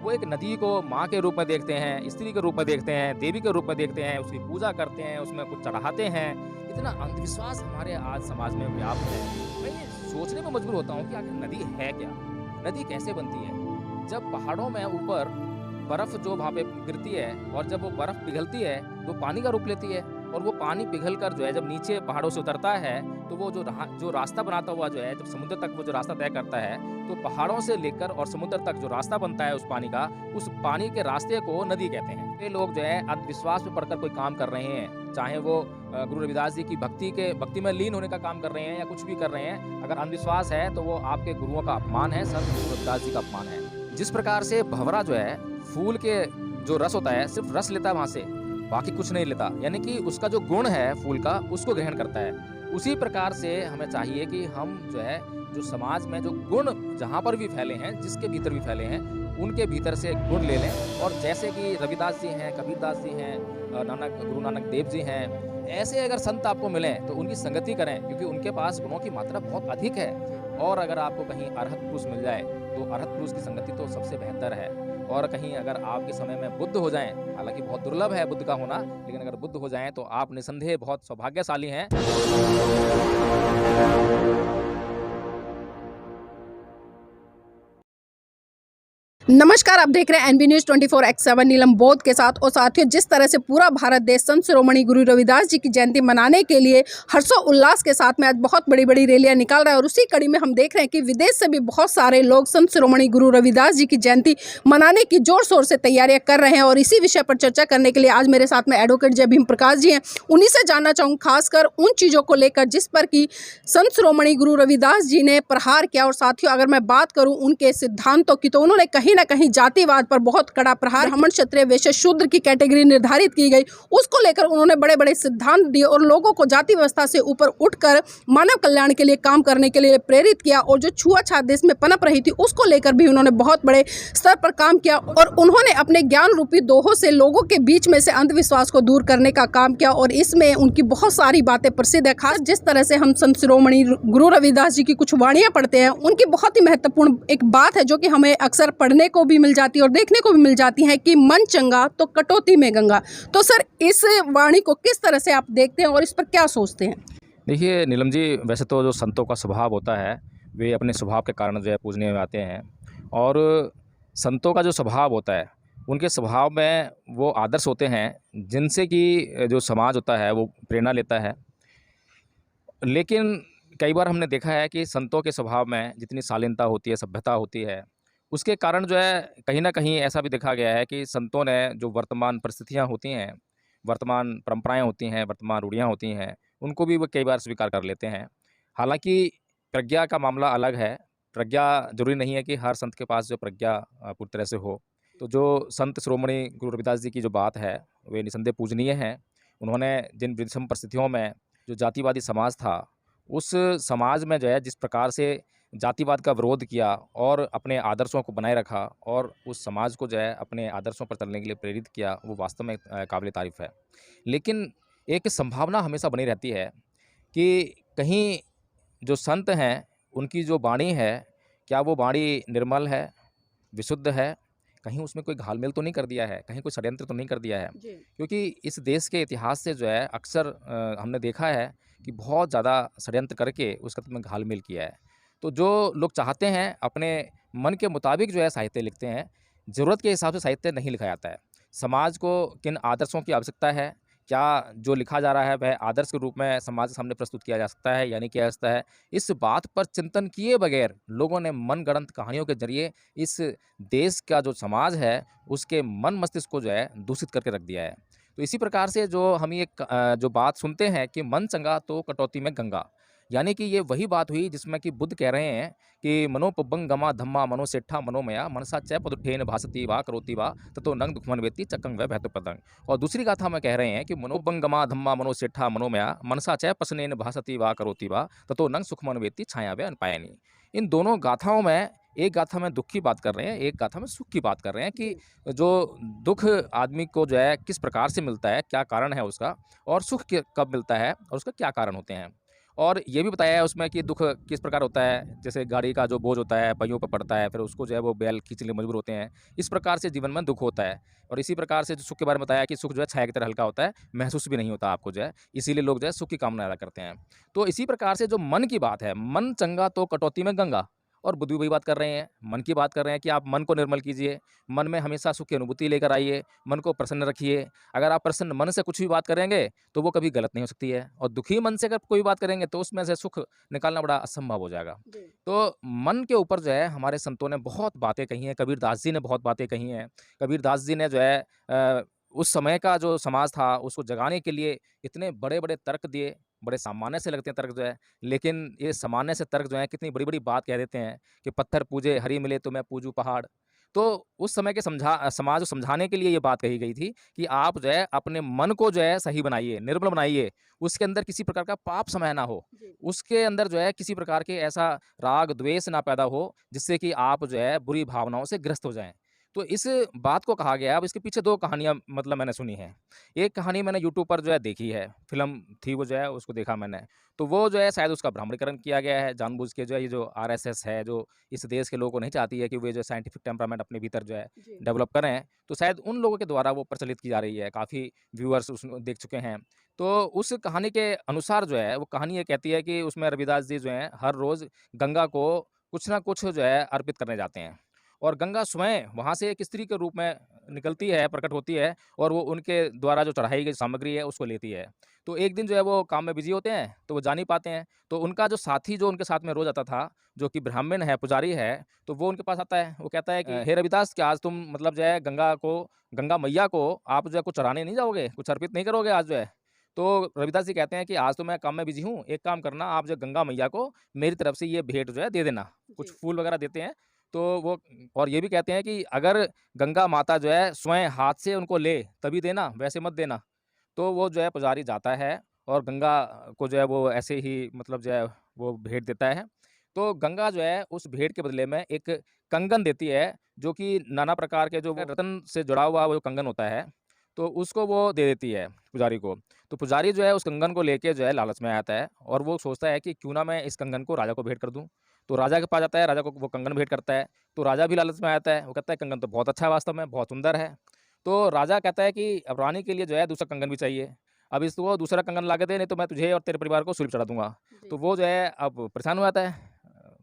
वो एक नदी को माँ के रूप में देखते हैं, स्त्री के रूप में देखते हैं, देवी के रूप में देखते हैं, उसकी पूजा करते हैं, उसमें कुछ चढ़ाते हैं। इतना अंधविश्वास हमारे आज समाज में व्याप्त है। मैं ये सोचने पे मजबूर होता हूँ कि आखिर नदी है क्या? नदी कैसे बनती है? जब पहाड़ों में ऊपर बर्फ जो वहाँ पे गिरती है और जब वो बर्फ पिघलती है, तो पानी का रूप लेती है और वो पानी पिघल कर जो है जब नीचे पहाड़ों से उतरता है, तो वो जो रास्ता बनाता हुआ जो है जब समुद्र तक वो जो रास्ता तय करता है, तो पहाड़ों से लेकर और समुद्र तक जो रास्ता बनता है उस पानी का, उस पानी के रास्ते को नदी कहते हैं। ये लोग जो है अंधविश्वास में पड़कर कोई काम कर रहे हैं, चाहे वो गुरु रविदास जी की भक्ति में लीन होने का काम कर रहे हैं या कुछ भी कर रहे हैं। अगर अंधविश्वास है तो वो आपके गुरुओं का अपमान है, संत गुरु रविदास जी का अपमान है। जिस प्रकार से भंवरा जो है फूल के जो रस होता है, सिर्फ रस लेता है वहाँ से, बाकी कुछ नहीं लेता, यानी कि उसका जो गुण है फूल का उसको ग्रहण करता है। उसी प्रकार से हमें चाहिए कि हम जो है जो समाज में जो गुण जहाँ पर भी फैले हैं, जिसके भीतर भी फैले हैं, उनके भीतर से गुण ले लें। और जैसे कि रविदास जी हैं, कबीरदास जी हैं, गुरु नानक देव जी हैं, ऐसे अगर संत आपको मिलें तो उनकी संगति करें, क्योंकि उनके पास गुणों की मात्रा बहुत अधिक है। और अगर आपको कहीं अरहत पुरुष मिल जाए तो अरहत पुरुष की संगति तो सबसे बेहतर है। और कहीं अगर आपके समय में बुद्ध हो जाएं, हालांकि बहुत दुर्लभ है बुद्ध का होना, लेकिन अगर बुद्ध हो जाएं तो आप निसंदेह बहुत सौभाग्यशाली हैं। नमस्कार, आप देख रहे हैं एनबी न्यूज 24/7 नीलम बोध के साथ। और साथियों, जिस तरह से पूरा भारत देश संत शिरोमणि गुरु रविदास जी की जयंती मनाने के लिए हर्षोल्लास के साथ में आज बहुत बड़ी बड़ी रैलियां निकाल रहा है, और उसी कड़ी में हम देख रहे हैं कि विदेश से भी बहुत सारे लोग संत शिरोमणि गुरु रविदास जी की जयंती मनाने की जोर शोर से तैयारियां कर रहे हैं। और इसी विषय पर चर्चा करने के लिए आज मेरे साथ में एडवोकेट जय भीम प्रकाश जी हैं। उन्हीं से जानना चाहूँ खासकर उन चीज़ों को लेकर जिस पर कि संत शिरोमणि गुरु रविदास जी ने प्रहार किया। और साथियों, अगर मैं बात करूँ उनके सिद्धांतों की, तो उन्होंने कहीं ना कहीं जातिवाद पर बहुत कड़ा प्रहार, ब्राह्मण क्षत्रिय वैश्य शूद्र की कैटेगरी निर्धारित की गई, उसको लेकर उन्होंने बड़े बड़े सिद्धांत दिए और लोगों को जाति व्यवस्था से ऊपर उठकर मानव कल्याण के लिए काम करने के लिए प्रेरित किया। और जो छुआछूत देश में पनप रही थी उसको लेकर भी उन्होंने बहुत बड़े स्तर पर काम किया। और उन्होंने अपने ज्ञान रूपी दोहों से लोगों के बीच में से अंधविश्वास को दूर करने का काम किया। और इसमें उनकी बहुत सारी बातें प्रसिद्ध है। खास जिस तरह से हम संत शिरोमणि गुरु रविदास जी की कुछ वाणियां पढ़ते हैं, उनकी बहुत ही महत्वपूर्ण एक बात है जो कि हमें अक्सर पढ़ने को भी मिल जाती है और देखने को भी मिल जाती है कि मन चंगा तो कटौती में गंगा। तो सर, इस वाणी को किस तरह से आप देखते हैं और इस पर क्या सोचते हैं? देखिए नीलम जी, वैसे तो जो संतों का स्वभाव होता है वे अपने स्वभाव के कारण जो है पूजनीय में आते हैं। और संतों का जो स्वभाव होता है, उनके स्वभाव में वो आदर्श होते हैं जिनसे कि जो समाज होता है वो प्रेरणा लेता है। लेकिन कई बार हमने देखा है कि संतों के स्वभाव में जितनी शालीनता होती है, सभ्यता होती है, उसके कारण जो है कहीं न कहीं ऐसा भी देखा गया है कि संतों ने जो वर्तमान परिस्थितियाँ होती हैं, वर्तमान परंपराएँ होती हैं, वर्तमान रूढ़ियाँ होती हैं, उनको भी वो कई बार स्वीकार कर लेते हैं। हालाँकि प्रज्ञा का मामला अलग है। प्रज्ञा ज़रूरी नहीं है कि हर संत के पास जो प्रज्ञा पूरी तरह से हो। तो जो संत शिरोमणि गुरु रविदास जी की जो बात है, वे निसंदेह पूजनीय हैं। उन्होंने जिन विषम परिस्थितियों में जो जातिवादी समाज था, उस समाज में जो है जिस प्रकार से जातिवाद का विरोध किया और अपने आदर्शों को बनाए रखा और उस समाज को जो है अपने आदर्शों पर चलने के लिए प्रेरित किया, वो वास्तव में काबिल तारीफ़ है। लेकिन एक संभावना हमेशा बनी रहती है कि कहीं जो संत हैं, उनकी जो वाणी है, क्या वो वाणी निर्मल है, विशुद्ध है? कहीं उसमें कोई घाल-मेल तो नहीं कर दिया है, कहीं कोई षड्यंत्र तो नहीं कर दिया है? जी। क्योंकि इस देश के इतिहास से जो है अक्सर हमने देखा है कि बहुत ज़्यादा षड्यंत्र करके उस कथन में घाल-मेल किया है। तो जो लोग चाहते हैं अपने मन के मुताबिक जो है साहित्य लिखते हैं, ज़रूरत के हिसाब से साहित्य नहीं लिखा जाता है। समाज को किन आदर्शों की आवश्यकता है, क्या जो लिखा जा रहा है वह आदर्श के रूप में समाज के सामने प्रस्तुत किया जा सकता है या नहीं किया जा सकता है, इस बात पर चिंतन किए बगैर लोगों ने मनगढ़ंत कहानियों के ज़रिए इस देश का जो समाज है, उसके मन मस्तिष्क को जो है दूषित करके रख दिया है। तो इसी प्रकार से जो हम ये जो बात सुनते हैं कि मन चंगा तो कटौती में गंगा, यानी कि ये वही बात हुई जिसमें कि बुद्ध कह रहे हैं कि मनोपबंगमा धम्मा मनोसेट्ठा मनोमया मनसा च पदुत्थेन भासति वा करोति वा ततो नंग दुखमन वेत्ति चक्कं वै भैतो पतंग। और दूसरी गाथा में कह रहे हैं कि मनोपबंगमा धम्मा मनोसेट्ठा मनोमया मनसा च पसनेन भासति वा करोति वा ततो नंग सुखमन वेत्ति छाया वे अनपायनी। इन दोनों गाथाओं में एक गाथा में दुख की बात कर रहे हैं, एक गाथा में सुख की बात कर रहे हैं कि जो दुख आदमी को जो है किस प्रकार से मिलता है, क्या कारण है उसका, और सुख कब मिलता है और उसका क्या कारण होते हैं। और ये भी बताया है उसमें कि दुःख किस प्रकार होता है, जैसे गाड़ी का जो बोझ होता है, पहियों पे पड़ता है, फिर उसको जो है वो बैल खींचने के लिए मजबूर होते हैं। इस प्रकार से जीवन में दुःख होता है और इसी प्रकार से जो सुख के बारे में बताया कि सुख जो है छाया की तरह हल्का होता है, महसूस भी नहीं होता आपको जो है, इसीलिए लोग जो है सुख की कामना ज़्यादा करते हैं। तो इसी प्रकार से जो मन की बात है, मन चंगा तो कटौती में गंगा और बुद्धि भी वही बात कर रहे हैं, मन की बात कर रहे हैं कि आप मन को निर्मल कीजिए, मन में हमेशा सुख की अनुभूति लेकर आइए, मन को प्रसन्न रखिए। अगर आप प्रसन्न मन से कुछ भी बात करेंगे, तो वो कभी गलत नहीं हो सकती है और दुखी मन से अगर कोई बात करेंगे, तो उसमें से सुख निकालना बड़ा असंभव हो जाएगा। जी। तो मन के ऊपर जो है हमारे संतों ने बहुत बातें कही हैं, कबीरदास जी ने बहुत बातें कही हैं। कबीरदास जी ने जो है उस समय का जो समाज था, उसको जगाने के लिए इतने बड़े-बड़े तर्क दिए, बड़े सामान्य से लगते हैं तर्क जो है, लेकिन ये सामान्य से तर्क जो है कितनी बड़ी-बड़ी बात कह देते हैं कि पत्थर पूजे हरि मिले तो मैं पूजूँ पहाड़। तो उस समय के समाज को समझाने के लिए ये बात कही गई थी कि आप जो है अपने मन को जो है सही बनाइए, निर्मल बनाइए, उसके अंदर किसी प्रकार का पाप समाया ना हो। जी। उसके अंदर जो है किसी प्रकार के ऐसा राग, द्वेष ना पैदा हो, जिससे कि आप जो है बुरी भावनाओं से ग्रस्त हो जाएँ। तो इस बात को कहा गया है। अब इसके पीछे 2 कहानियाँ मतलब मैंने सुनी हैं। एक कहानी मैंने यूट्यूब पर जो है देखी है, फ़िल्म थी वो जो है उसको देखा मैंने। तो वो जो है शायद उसका भ्रमणीकरण किया गया है जानबूझ के जो है ये जो आरएसएस है, जो इस देश के लोगों को नहीं चाहती है कि वे जो साइंटिफिक टेम्परामेंट अपने भीतर जो है जी। डेवलप करें, तो शायद उन लोगों के द्वारा वो प्रचलित की जा रही है। काफ़ी व्यूअर्स उसमें देख चुके हैं। तो उस कहानी के अनुसार जो है वो कहानी ये कहती है कि उसमें रविदास जी जो हैं हर रोज़ गंगा को कुछ न कुछ जो है अर्पित करने जाते हैं। और गंगा स्वयं वहाँ से एक स्त्री के रूप में निकलती है, प्रकट होती है और वो उनके द्वारा जो चढ़ाई गई सामग्री है, उसको लेती है। तो एक दिन जो है वो काम में बिज़ी होते हैं, तो वो जा नहीं पाते हैं। तो उनका जो साथी जो उनके साथ में रोज़ आता था, जो कि ब्राह्मण है, पुजारी है, तो वो उनके पास आता है। वो कहता है कि हे रविदास क्या आज तुम मतलब जो है गंगा मैया को आप जो है कुछ चढ़ाने नहीं जाओगे? कुछ अर्पित नहीं करोगे आज जो है? तो रविदास जी कहते हैं कि आज तो मैं काम में बिज़ी हूँ, एक काम करना आप जो गंगा मैया को मेरी तरफ से ये भेंट जो है दे देना। कुछ जी। फूल वगैरह देते हैं। तो वो और ये भी कहते हैं कि अगर गंगा माता जो है स्वयं हाथ से उनको ले तभी देना, वैसे मत देना। तो वो जो है पुजारी जाता है और गंगा को जो है वो ऐसे ही मतलब जो है वो भेंट देता है। तो गंगा जो है उस भेंट के बदले में एक कंगन देती है, जो कि नाना प्रकार के जो वो रत्न से जुड़ा हुआ वो कंगन होता है, तो उसको वो दे देती है पुजारी को। तो पुजारी जो है उस कंगन को लेके जो है लालच में आता है और वो सोचता है कि क्यों ना मैं इस कंगन को राजा को भेंट कर दूँ। तो राजा के पास जाता है, राजा को वो कंगन भेंट करता है। तो राजा भी लालच में आ जाता है, वो कहता है कंगन तो बहुत अच्छा है वास्तव में, बहुत सुंदर है। तो राजा कहता है कि अब रानी के लिए जो है दूसरा कंगन भी चाहिए। अब इसको दूसरा कंगन ला के दे, नहीं तो मैं तुझे और तेरे परिवार को सूली पे चढ़ा दूँगा। जी। तो वो जो है अब परेशान हो जाता है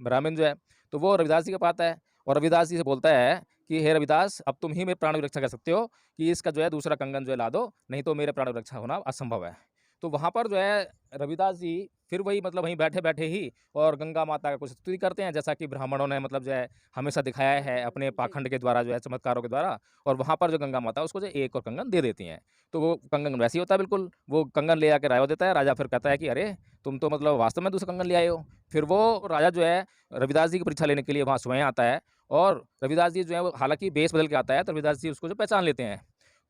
ब्राह्मण जो है। तो वो रविदास जी के पास आता है और रविदास जी से बोलता है कि हे रविदास अब तुम ही मेरे प्राण की रक्षा कर सकते हो कि इसका जो है दूसरा कंगन जो है ला दो, नहीं तो मेरे प्राण की रक्षा होना असंभव है। तो वहाँ पर जो है रविदास जी फिर वही मतलब वहीं बैठे-बैठे ही और गंगा माता का कुछ स्तुति करते हैं, जैसा कि ब्राह्मणों ने मतलब जो है हमेशा दिखाया है अपने जी। पाखंड के द्वारा जो है चमत्कारों के द्वारा। और वहाँ पर जो गंगा माता है उसको जो एक और कंगन दे देती हैं। तो वो कंगन वैसे ही होता है बिल्कुल, वो कंगन ले आके राजा को देता है, राजा फिर कहता है कि अरे! तुम तो मतलब वास्तव में दूसरा कंगन ले आए हो। फिर वो राजा जो है रविदास जी की परीक्षा लेने के लिए वहाँ स्वयं आता है और रविदास जी जो है वो हालाँकि वेश बदल के आता है, तो रविदास जी उसको जो पहचान लेते हैं।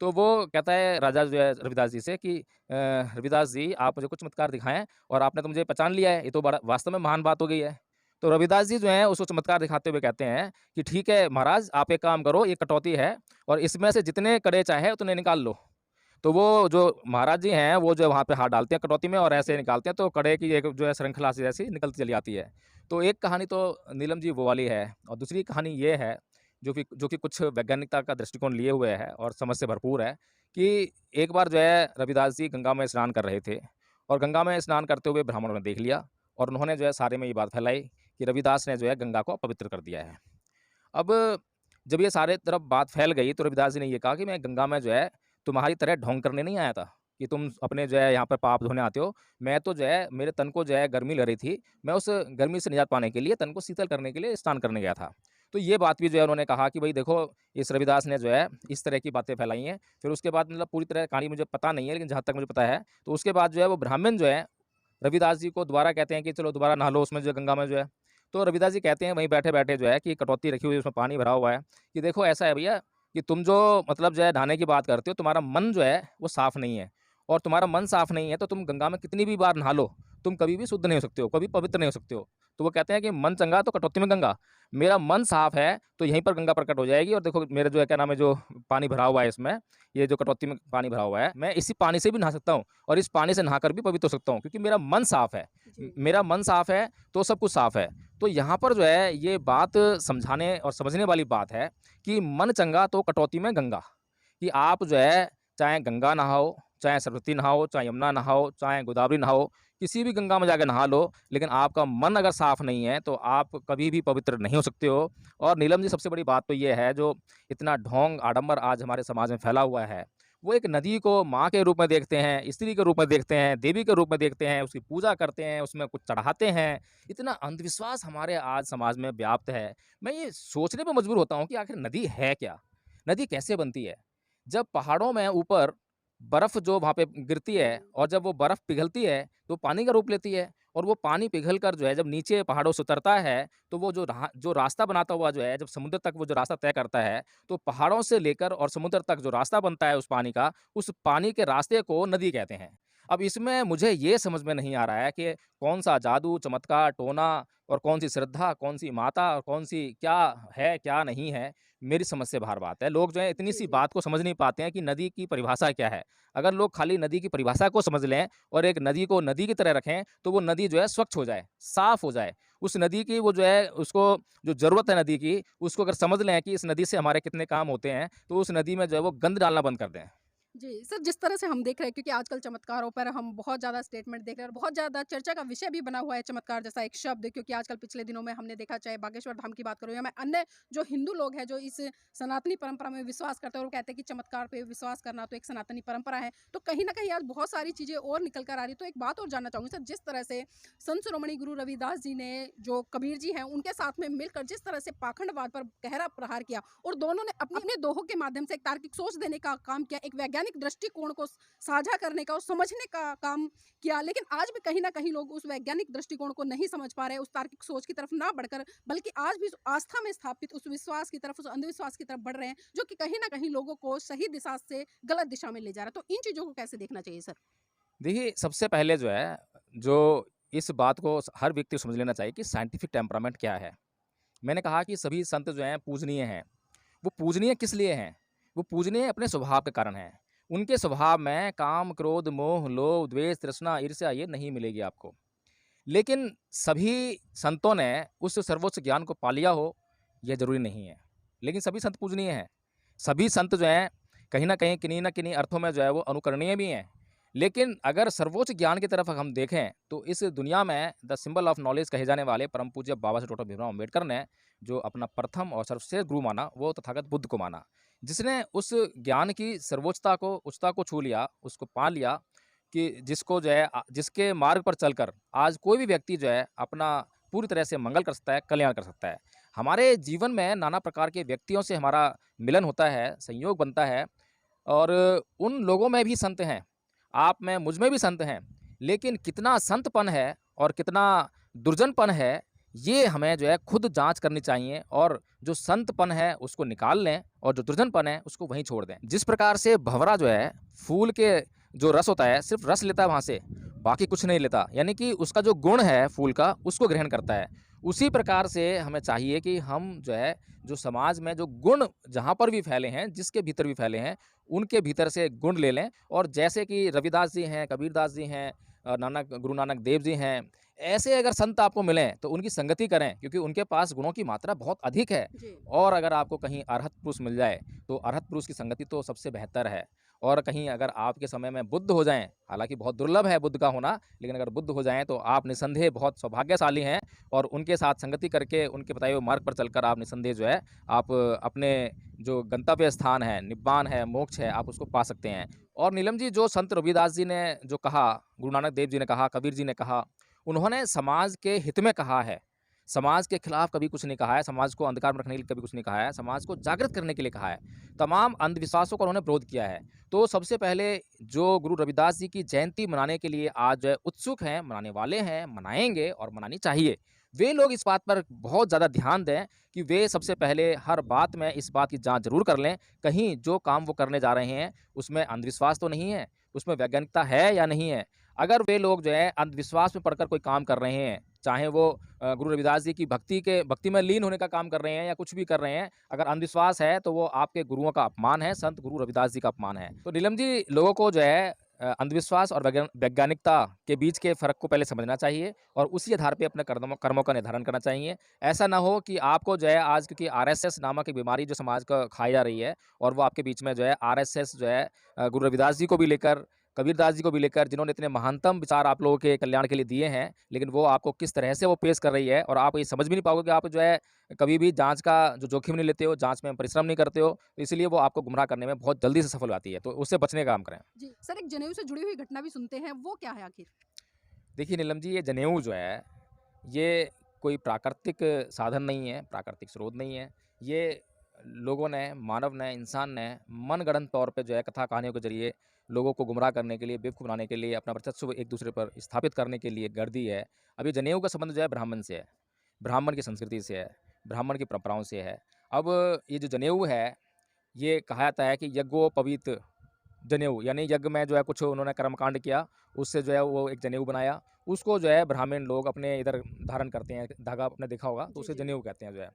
तो वो कहता है राजा जो है रविदास जी से कि रविदास जी आप मुझे कुछ चमत्कार दिखाएँ और आपने तो मुझे पहचान लिया है, ये तो बड़ा वास्तव में महान बात हो गई है। तो रविदास जी जो हैं उसको चमत्कार दिखाते हुए कहते हैं कि ठीक है महाराज आप एक काम करो, ये कटौती है और इसमें से जितने कड़े चाहे उतने निकाल लो। तो वो जो महाराज जी हैं वो जो वहाँ पे हाथ डालते हैं कटौती में और ऐसे निकालते हैं, तो कड़े की एक जो है श्रृंखला सी जैसी निकलती चली आती है। तो एक कहानी तो नीलम जी वो वाली है और दूसरी कहानी ये है जो कि कुछ वैज्ञानिकता का दृष्टिकोण लिए हुए है और समझ से भरपूर है कि एक बार जो है रविदास जी गंगा में स्नान कर रहे थे और गंगा में स्नान करते हुए ब्राह्मणों ने देख लिया और उन्होंने जो है सारे में ये बात फैलाई कि रविदास ने जो है गंगा को अपवित्र कर दिया है। अब जब ये सारे तरफ बात फैल गई तो रविदास जी ने ये कहा कि मैं गंगा में जो है तुम्हारी तरह ढोंग करने नहीं आया था कि तुम अपने जो है यहाँ पर पाप धोने आते हो। मैं तो जो है मेरे तन को जो है गर्मी लग रही थी, मैं उस गर्मी से निजात पाने के लिए तन को शीतल करने के लिए स्नान करने गया था। तो ये बात भी जो है उन्होंने कहा कि भाई देखो इस रविदास ने जो है इस तरह की बातें फैलाई हैं। फिर उसके बाद मतलब पूरी तरह कहानी मुझे पता नहीं है, लेकिन जहाँ तक मुझे पता है तो उसके बाद जो है वो ब्राह्मण जो है रविदास जी को दोबारा कहते हैं कि चलो दोबारा नहा लो उसमें जो है गंगा में जो है। तो रविदास जी कहते हैं वहीं बैठे-बैठे जो है कि कटौती रखी हुई है उसमें पानी भरा हुआ है कि देखो ऐसा है भैया कि तुम जो मतलब जो है नहाने की बात करते हो, तुम्हारा मन जो है वो साफ़ नहीं है और तुम्हारा मन साफ़ नहीं है तो तुम गंगा में कितनी भी बार नहा लो, तुम कभी भी शुद्ध नहीं हो सकते हो, कभी पवित्र नहीं हो सकते हो। तो वो कहते हैं कि मन चंगा तो कटौती में गंगा। मेरा मन साफ है तो यहीं पर गंगा प्रकट हो जाएगी और देखो मेरा जो है क्या नाम है जो पानी भरा हुआ है इसमें, ये जो कटौती में पानी भरा हुआ है, मैं इसी पानी से भी नहा सकता हूँ और इस पानी से नहाकर भी पवित्र हो सकता हूँ क्योंकि मेरा मन साफ है। मेरा मन साफ है तो सब कुछ साफ है। तो यहाँ पर जो है ये बात समझाने और समझने वाली बात है कि मन चंगा तो कटौती में गंगा, कि आप जो है चाहे गंगा नहाओ, चाहे सरस्वती नहाओ, चाहे यमुना नहाओ, चाहे गोदावरी नहाओ, किसी भी गंगा में जाके नहा लो, लेकिन आपका मन अगर साफ नहीं है तो आप कभी भी पवित्र नहीं हो सकते हो। और नीलम जी सबसे बड़ी बात तो ये है जो इतना ढोंग आडंबर आज हमारे समाज में फैला हुआ है, वो एक नदी को माँ के रूप में देखते हैं, स्त्री के रूप में देखते हैं, देवी के रूप में देखते हैं, उसकी पूजा करते हैं, उसमें कुछ चढ़ाते हैं। इतना अंधविश्वास हमारे आज समाज में व्याप्त है। मैं ये सोचने पे मजबूर होता हूँ कि आखिर नदी है क्या? नदी कैसे बनती है? जब पहाड़ों में ऊपर बर्फ़ जो वहाँ पे गिरती है और जब वो बर्फ़ पिघलती है, तो पानी का रूप लेती है और वो पानी पिघल कर जो है जब नीचे पहाड़ों से उतरता है, तो वो जो रास्ता बनाता हुआ जो है जब समुद्र तक वो जो रास्ता तय करता है, तो पहाड़ों से लेकर और समुद्र तक जो रास्ता बनता है उस पानी के रास्ते को नदी कहते हैं। अब इसमें मुझे ये समझ में नहीं आ रहा है कि कौन-सा जादू, चमत्कार, टोना और कौन-सी श्रद्धा, कौन-सी माता और कौन-सी क्या है, क्या नहीं है, मेरी समझ से बाहर बात है। लोग जो है इतनी-सी बात को समझ नहीं पाते हैं कि नदी की परिभाषा क्या है। अगर लोग खाली नदी की परिभाषा को समझ लें और एक नदी को नदी की तरह रखें, तो वो नदी जो है स्वच्छ हो जाए, साफ़ हो जाए। उस नदी की वो जो है उसको जो ज़रूरत है नदी की, उसको अगर समझ लें कि इस नदी से हमारे कितने काम होते हैं, तो उस नदी में जो है वो गंद डालना बंद कर दें। जी, सर जिस तरह से हम देख रहे हैं क्योंकि आजकल चमत्कारों पर हम बहुत ज़्यादा स्टेटमेंट देख रहे हैं और बहुत ज़्यादा चर्चा का विषय भी बना हुआ है चमत्कार जैसा एक शब्द क्योंकि आजकल पिछले दिनों में हमने देखा चाहे बागेश्वर धाम की बात करूँ या मैं अन्य जो हिंदू लोग हैं जो इस सनातनी परंपरा में विश्वास करते हैं और वो कहते हैं कि चमत्कार पे विश्वास करना तो एक सनातनी परंपरा है। तो कहीं न कहीं आज बहुत सारी चीज़ें और निकल कर आ रही है। तो एक बात और जानना चाहूँगी सर जिस तरह से संत शिरोमणि गुरु रविदास जी ने जो कबीर जी हैं उनके साथ में मिलकर जिस तरह से पाखंडवाद पर गहरा प्रहार किया और दोनों ने अपने अपने दोहों के माध्यम से एक तार्किक सोच देने का काम किया, एक वैज्ञानिक दृष्टिकोण को साझा करने का और समझने का काम किया। लेकिन आज भी कहीं न कहीं लोग उस वैज्ञानिक दृष्टिकोण को नहीं समझ पा रहे हैं, उस तार्किक सोच की तरफ ना बढ़कर बल्कि आज भी उस आस्था में स्थापित उस विश्वास की तरफ, उस अंधविश्वास की तरफ बढ़ रहे हैं, जो कि कहीं न कहीं लोगों को सही दिशा से गलत दिशा में ले जा रहा है। तो इन चीज़ों को कैसे देखना चाहिए सर? देखिए, सबसे पहले जो है, जो इस बात को हर व्यक्ति को समझ लेना चाहिए कि साइंटिफिक टेम्परामेंट क्या है। मैंने कहा कि सभी संत जो हैं पूजनीय हैं। वो पूजनीय किस लिए हैं? वो पूजनीय अपने स्वभाव के कारण हैं। उनके स्वभाव में काम, क्रोध, मोह, लोभ, द्वेष, तृष्णा, ईर्ष्या ये नहीं मिलेगी आपको। लेकिन सभी संतों ने उस सर्वोच्च ज्ञान को पा लिया हो, यह ज़रूरी नहीं है। लेकिन सभी संत पूजनीय हैं। सभी संत जो हैं, कहीं न किन्हीं अर्थों में जो है वो अनुकरणीय भी हैं। लेकिन अगर सर्वोच्च ज्ञान की तरफ हम देखें, तो इस दुनिया में द सिंबल ऑफ नॉलेज कहे जाने वाले परम पूज्य बाबा साहब डॉक्टर भीमराव अम्बेडकर ने जो अपना प्रथम और सर्वश्रेष्ठ गुरु माना, वो तथागत बुद्ध को माना। जिसने उस ज्ञान की सर्वोच्चता को, उच्चता को छू लिया, उसको पा लिया कि जिसको जो है जिसके मार्ग पर चलकर आज कोई भी व्यक्ति जो है अपना पूरी तरह से मंगल कर सकता है, कल्याण कर सकता है। हमारे जीवन में नाना प्रकार के व्यक्तियों से हमारा मिलन होता है, संयोग बनता है और उन लोगों में भी संत हैं। आप में, मुझ में भी संत हैं। लेकिन कितना संतपन है और कितना दुर्जनपन है, ये हमें जो है खुद जाँच करनी चाहिए और जो संतपन है उसको निकाल लें और जो दुर्जनपन है उसको वहीं छोड़ दें। जिस प्रकार से भँवरा जो है फूल के जो रस होता है, सिर्फ़ रस लेता है वहाँ से, बाकी कुछ नहीं लेता। यानी कि उसका जो गुण है फूल का, उसको ग्रहण करता है। उसी प्रकार से हमें चाहिए कि हम जो है, जो समाज में जो गुण जहाँ पर भी फैले हैं, जिसके भीतर भी फैले हैं, उनके भीतर से गुण ले लें और जैसे कि रविदास जी हैं, कबीरदास जी हैं, गुरु नानक देव जी हैं, ऐसे अगर संत आपको मिलें, तो उनकी संगति करें क्योंकि उनके पास गुणों की मात्रा बहुत अधिक है। जी। और अगर आपको कहीं अरहत पुरुष मिल जाए, तो अरहत पुरुष की संगति तो सबसे बेहतर है। और कहीं अगर आपके समय में बुद्ध हो जाएँ, हालाँकि बहुत दुर्लभ है बुद्ध का होना, लेकिन अगर बुद्ध हो जाएँ, तो आप निसंदेह बहुत सौभाग्यशाली हैं और उनके साथ संगति करके, उनके बताए हुए मार्ग पर चलकर आप निसंदेह जो है, आप अपने जो गंतव्य स्थान है, निब्बान है, मोक्ष है, आप उसको पा सकते हैं। और नीलम जी, जो संत रविदास जी ने जो कहा, गुरु नानक देव जी ने कहा, कबीर जी ने कहा, उन्होंने समाज के हित में कहा है। समाज के खिलाफ कभी कुछ नहीं कहा है, समाज को अंधकार में रखने के लिए कभी कुछ नहीं कहा है, समाज को जागृत करने के लिए कहा है। तमाम अंधविश्वासों का उन्होंने विरोध किया है। तो सबसे पहले जो गुरु रविदास जी की जयंती मनाने के लिए आज उत्सुक हैं, मनाने वाले हैं, मनाएँगे और मनानी चाहिए। वे लोग इस बात पर बहुत ज़्यादा ध्यान दें कि वे सबसे पहले हर बात में इस बात की जाँच ज़रूर कर लें, कहीं जो काम वो करने जा रहे हैं, उसमें अंधविश्वास तो नहीं है, उसमें वैज्ञानिकता है या नहीं है। अगर वे लोग जो है अंधविश्वास में पड़कर कोई काम कर रहे हैं, चाहे वो गुरु रविदास जी की भक्ति में लीन होने का काम कर रहे हैं या कुछ भी कर रहे हैं, अगर अंधविश्वास है तो वो आपके गुरुओं का अपमान है, संत गुरु रविदास जी का अपमान है। तो नीलम जी, लोगों को जो है अंधविश्वास और वैज्ञानिकता के बीच के फ़र्क को पहले समझना चाहिए और उसी आधार पे अपने कर्मों कर्मों का निर्धारण करना चाहिए। ऐसा ना हो कि आपको जो है आज, क्योंकि आरएसएस नामक एक बीमारी जो समाज को खाई जा रही है और वो आपके बीच में जो है आरएसएस जो है गुरु रविदास जी को भी लेकर, कबीरदास जी को भी लेकर, जिन्होंने इतने महानतम विचार आप लोगों के कल्याण के लिए दिए हैं, लेकिन वो आपको किस तरह से वो पेश कर रही है और आप ये समझ भी नहीं पाओगे कि आप जो है कभी भी जाँच का जो जोखिम नहीं लेते हो, जाँच में परिश्रम नहीं करते हो, तो इसलिए वो आपको गुमराह करने में बहुत जल्दी से सफल हो जाती है। तो उससे बचने का काम करें। जी, सर एक जनेऊ से जुड़ी हुई घटना भी सुनते हैं, वो क्या है आखिर? देखिए नीलम जी, ये जनेऊ जो है, ये कोई प्राकृतिक साधन नहीं है, प्राकृतिक स्रोत नहीं है। ये लोगों ने, मानव ने, इंसान ने मनगढ़ंत तौर पे जो है कथा कहानियों के ज़रिए लोगों को गुमराह करने के लिए, बेवकूफ़ बनाने के लिए, अपना वर्चस्व एक दूसरे पर स्थापित करने के लिए गढ़ दी है। अब ये जनेऊ का संबंध जो है ब्राह्मण से है, ब्राह्मण की संस्कृति से है, ब्राह्मण की परंपराओं से है। अब ये जो जनेऊ है, ये कहा जाता है कि यज्ञोपवीत जनेऊ, यानी यज्ञ में जो है कुछ उन्होंने कर्मकांड किया, उससे जो है वो एक जनेऊ बनाया, उसको जो है ब्राह्मण लोग अपने इधर धारण करते हैं, धागा आपने देखा होगा, तो जी, उसे जी। जनेऊ कहते हैं जो है।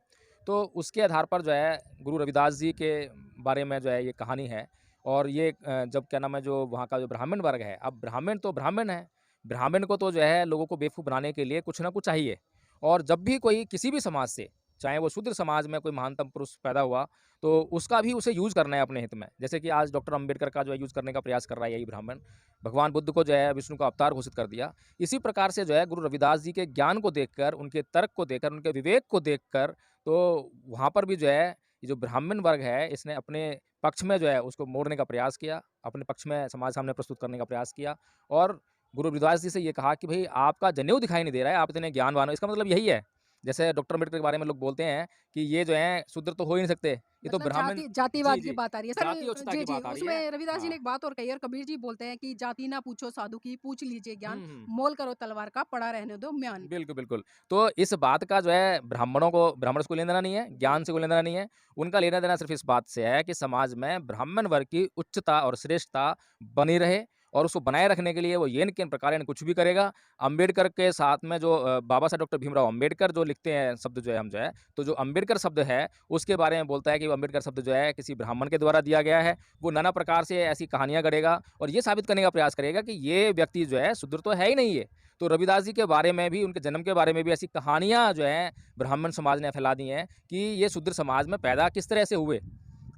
तो उसके आधार पर जो है गुरु रविदास जी के बारे में जो है ये कहानी है और ये जब क्या नाम है, जो वहाँ का जो ब्राह्मण वर्ग है, अब ब्राह्मण तो ब्राह्मण है, ब्राह्मण को तो जो है लोगों को बेवकूफ़ बनाने के लिए कुछ ना कुछ चाहिए और जब भी कोई किसी भी समाज से, चाहे वो शूद्र समाज में कोई महानतम पुरुष पैदा हुआ, तो उसका भी उसे यूज़ करना है अपने हित में। जैसे कि आज डॉक्टर अंबेडकर का जो है यूज़ करने का प्रयास कर रहा है यही ब्राह्मण। भगवान बुद्ध को जो है विष्णु का अवतार घोषित कर दिया। इसी प्रकार से जो है गुरु रविदास जी के ज्ञान को देखकर, उनके तर्क को देखकर, उनके विवेक को देखकर, तो वहाँ पर भी जो है ये जो ब्राह्मण वर्ग है, इसने अपने पक्ष में जो है उसको मोड़ने का प्रयास किया, अपने पक्ष में समाज सामने प्रस्तुत करने का प्रयास किया और गुरु रविदास जी से ये कहा कि भई आपका जनेऊ दिखाई नहीं दे रहा है, आप इतने ज्ञानवान हो। इसका मतलब यही है। जैसे डॉक्टर अम्बेडकर के बारे में लोग बोलते हैं कि ये जो हैं शूद्र तो हो ही नहीं सकते, ये तो मतलब ब्राह्मण। जातिवाद जी, की जी। बात आ रही है। जाति सर उच्चता जी, की जी, बात आ रही है। उसमें रविदास जी ने हाँ। एक बात और कही और कबीर जी बोलते हैं कि जाति ना पूछो साधु की, पूछ लीजिए ज्ञान, हुँ, हुँ। मोल करो तलवार का, पड़ा रहने दो म्यान। बिल्कुल, बिल्कुल। तो इस बात का जो है ब्राह्मण से कोई लेना-देना नहीं है, जी। ज्ञान से कोई लेना-देना नहीं है। उनका लेना-देना सिर्फ़ इस बात से है कि समाज में ब्राह्मण वर्ग की उच्चता और श्रेष्ठता बनी रहे और उसको बनाए रखने के लिए वो ये न किन प्रकारेण कुछ भी करेगा। अम्बेडकर के साथ में जो बाबा साहब डॉक्टर भीमराव अम्बेडकर जो लिखते हैं शब्द जो है हम जो है, तो जो अम्बेडकर शब्द है, उसके बारे में बोलता है कि वो अम्बेडकर शब्द जो है किसी ब्राह्मण के द्वारा दिया गया है। वो नाना प्रकार से ऐसी कहानियाँ गढ़ेगा और ये साबित करने का प्रयास करेगा कि ये व्यक्ति जो है शूद्र तो है ही नहीं ये। तो रविदास जी के बारे में भी, उनके जन्म के बारे में भी ऐसी कहानियाँ जो हैं ब्राह्मण समाज ने फैला दी हैं कि ये शूद्र समाज में पैदा किस तरह से हुए,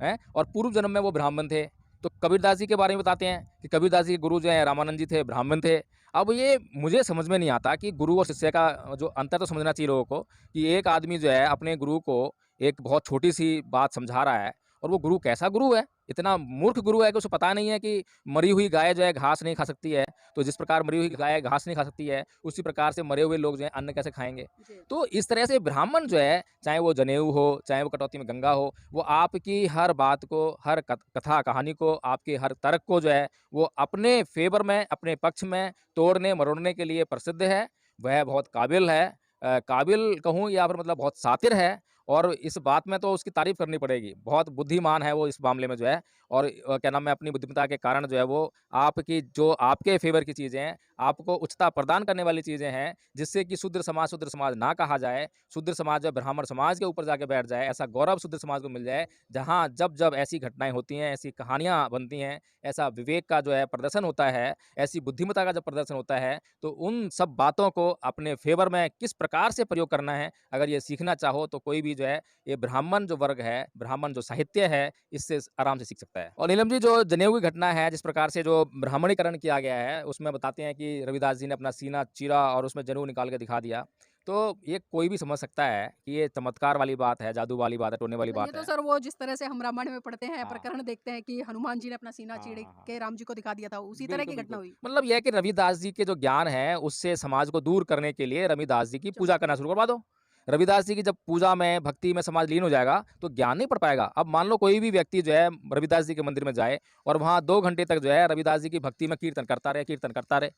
हैं? और पूर्व जन्म में वो ब्राह्मण थे। तो कबीरदास जी के बारे में बताते हैं कि कबीरदास जी के गुरु जो हैं रामानंद जी थे, ब्राह्मण थे। अब ये मुझे समझ में नहीं आता कि गुरु और शिष्य का जो अंतर तो समझना चाहिए लोगों को कि एक आदमी जो है अपने गुरु को एक बहुत छोटी-सी बात समझा रहा है और वो गुरु कैसा गुरु है? इतना मूर्ख गुरु है कि उसे पता नहीं है कि मरी हुई गाय जो है घास नहीं खा सकती है। तो जिस प्रकार मरी हुई गाय घास नहीं खा सकती है, उसी प्रकार से मरे हुए लोग जो हैं अन्न कैसे खाएँगे? जी। तो इस तरह से ब्राह्मण जो है, चाहे वो जनेऊ हो, चाहे वो कटौती में गंगा हो, वो आपकी हर बात को, हर कथा कहानी को, आपके हर तर्क को जो है, वो अपने फ़ेवर में, अपने पक्ष में तोड़ने-मरोड़ने के लिए प्रसिद्ध है। वह बहुत काबिल है, काबिल कहूँ या फिर मतलब बहुत शातिर है और इस बात में तो उसकी तारीफ़ करनी पड़ेगी। बहुत बुद्धिमान है वो इस मामले में जो है और क्या नाम है, अपनी बुद्धिमत्ता के कारण जो है वो आपकी जो आपके फ़ेवर की चीज़ें हैं, आपको उच्चता प्रदान करने वाली चीज़ें हैं, जिससे कि शूद्र समाज ना कहा जाए, शूद्र समाज जो ब्राह्मण समाज के ऊपर जाके बैठ जाए, ऐसा गौरव शूद्र समाज को मिल जाए, जहाँ जब-जब ऐसी घटनाएँ होती हैं, ऐसी कहानियाँ बनती हैं, ऐसा विवेक का जो है प्रदर्शन होता है, ऐसी बुद्धिमत्ता का जब प्रदर्शन होता है, तो उन सब बातों को अपने फ़ेवर में किस प्रकार से प्रयोग करना है, अगर ये सीखना चाहो तो कोई भी जो है, ये ब्राह्मण जो वर्ग है, ब्राह्मण जो साहित्य है, इससे आराम से सीख सकता है। और नीलम जी, जो जनेऊ की घटना है, जिस प्रकार से जो ब्राह्मणीकरण किया गया है, उसमें बताते हैं कि रविदास जी ने अपना सीना चीरा और उसमें जनेऊ निकाल के दिखा दिया। तो ये कोई भी समझ सकता है कि ये चमत्कार वाली बात है, जादू वाली बात है, टोने वाली मतलब ये बात तो है। सर वो जिस तरह से हम रामायण में पढ़ते हैं, हाँ। प्रकरण देखते हैं कि हनुमान जी ने अपना सीना हाँ, चीर हाँ, हाँ। के राम जी को दिखा दिया था, उसी तरह बिल्कुल, की घटना बिल्कुल। हुई। मतलब ये है कि रविदास जी के जो ज्ञान है, उससे समाज को दूर करने के लिए रविदास जी की पूजा करना चमत्कार। शुरू करवा दो। रविदास जी की जब पूजा में, भक्ति में समाज लीन हो जाएगा, तो ज्ञान नहीं पढ़ पाएगा। अब मान लो कोई भी व्यक्ति जो है रविदास जी के मंदिर में जाए और वहाँ 2 घंटे तक जो है रविदास जी की भक्ति में कीर्तन करता रहे,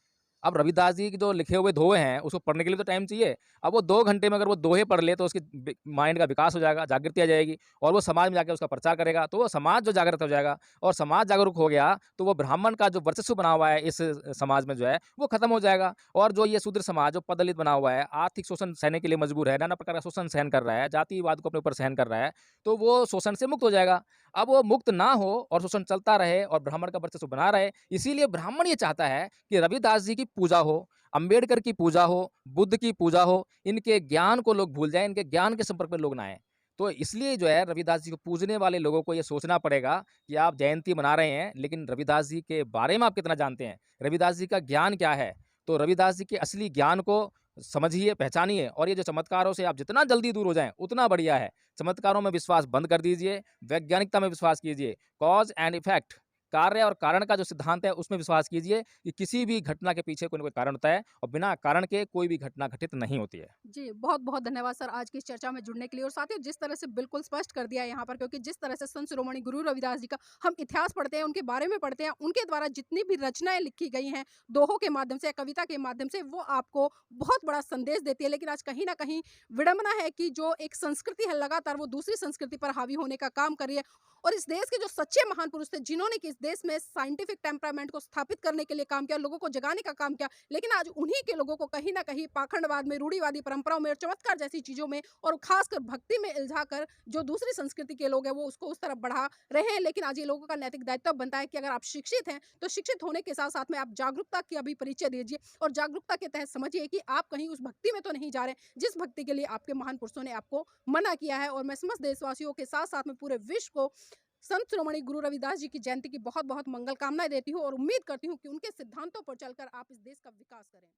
अब रविदास जी के जो लिखे हुए दोहे हैं, उसको पढ़ने के लिए तो टाइम चाहिए। अब वो 2 घंटे में अगर वो दोहे पढ़ ले, तो उसके माइंड का विकास हो जाएगा, जागृति आ जाएगी और वो समाज में जाके उसका प्रचार करेगा, तो वो समाज जो जागृत हो जाएगा और समाज जागरूक हो गया, तो वो ब्राह्मण का जो वर्चस्व बना हुआ है इस समाज में जो है, वो खत्म हो जाएगा और जो ये शूद्र समाज, जो पददलित बना हुआ है, आर्थिक शोषण सहने के लिए मजबूर है, नाना प्रकार का शोषण सहन कर रहा है, जातिवाद को अपने ऊपर सहन कर रहा है, तो वो शोषण से मुक्त हो जाएगा। अब वो मुक्त ना हो और शोषण चलता रहे और ब्राह्मण का वर्चस्व बना रहे, इसीलिए ब्राह्मण ये चाहता है कि रविदास जी की पूजा हो, अंबेडकर की पूजा हो, बुद्ध की पूजा हो, इनके ज्ञान को लोग भूल जाएँ, इनके ज्ञान के संपर्क में लोग ना आएँ। तो इसलिए जो है रविदास जी को पूजने वाले लोगों को ये सोचना पड़ेगा कि आप जयंती मना रहे हैं, लेकिन रविदास जी के बारे में आप कितना जानते हैं? रविदास जी का ज्ञान क्या है? तो रविदास जी के असली ज्ञान को समझिए, पहचानिए और ये जो चमत्कारों से आप जितना जल्दी दूर हो जाएँ, उतना बढ़िया है। चमत्कारों में विश्वास बंद कर दीजिए, वैज्ञानिकता में विश्वास कीजिए, कॉज़ एंड इफ़ेक्ट, कार्य और कारण का जो सिद्धांत है, उसमें विश्वास कीजिए कि किसी भी घटना के पीछे कोई न कोई कारण होता है और बिना कारण के कोई भी घटना घटित नहीं होती है। जी, बहुत-बहुत धन्यवाद सर आज की इस चर्चा में जुड़ने के लिए और साथियों जिस तरह से बिल्कुल स्पष्ट कर दिया यहाँ पर क्योंकि जिस तरह से संत शिरोमणि गुरु रविदास जी का हम इतिहास पढ़ते हैं, उनके बारे में पढ़ते हैं, उनके द्वारा जितनी भी रचनाएँ लिखी गई हैं, दोहों के माध्यम से या कविता के माध्यम से वो आपको बहुत बड़ा संदेश देती है। लेकिन आज कहीं न कहीं विडंबना है कि जो एक संस्कृति है लगातार वो दूसरी संस्कृति पर हावी होने का काम कर रही है और इस देश के जो सच्चे महान पुरुष थे, जिन्होंने कि इस देश में साइंटिफिक टेम्परामेंट को स्थापित करने के लिए काम किया, लोगों को जगाने का काम किया, लेकिन आज उन्हीं के लोगों को कहीं न कहीं पाखंडवाद में, रूढ़िवादी परंपराओं में और चमत्कार जैसी चीज़ों में और खासकर भक्ति में इल्झाकर जो दूसरी संस्कृति के लोग हैं, वो उसको उस तरफ बढ़ा रहे हैं। लेकिन आज ये लोगों का नैतिक दायित्व बनता है कि अगर आप शिक्षित हैं, तो शिक्षित होने के साथ-साथ में आप जागरूकता का भी परिचय दीजिए और जागरूकता के तहत समझिए कि आप कहीं उस भक्ति में तो नहीं जा रहे, जिस भक्ति के लिए आपके महान पुरुषों ने आपको मना किया है। और मैं समस्त देशवासियों के साथ-साथ में पूरे विश्व को संत शिरोमणि गुरु रविदास जी की जयंती की बहुत-बहुत मंगल कामनाएँ देती हूँ और उम्मीद करती हूँ कि उनके सिद्धांतों पर चलकर आप इस देश का विकास करें।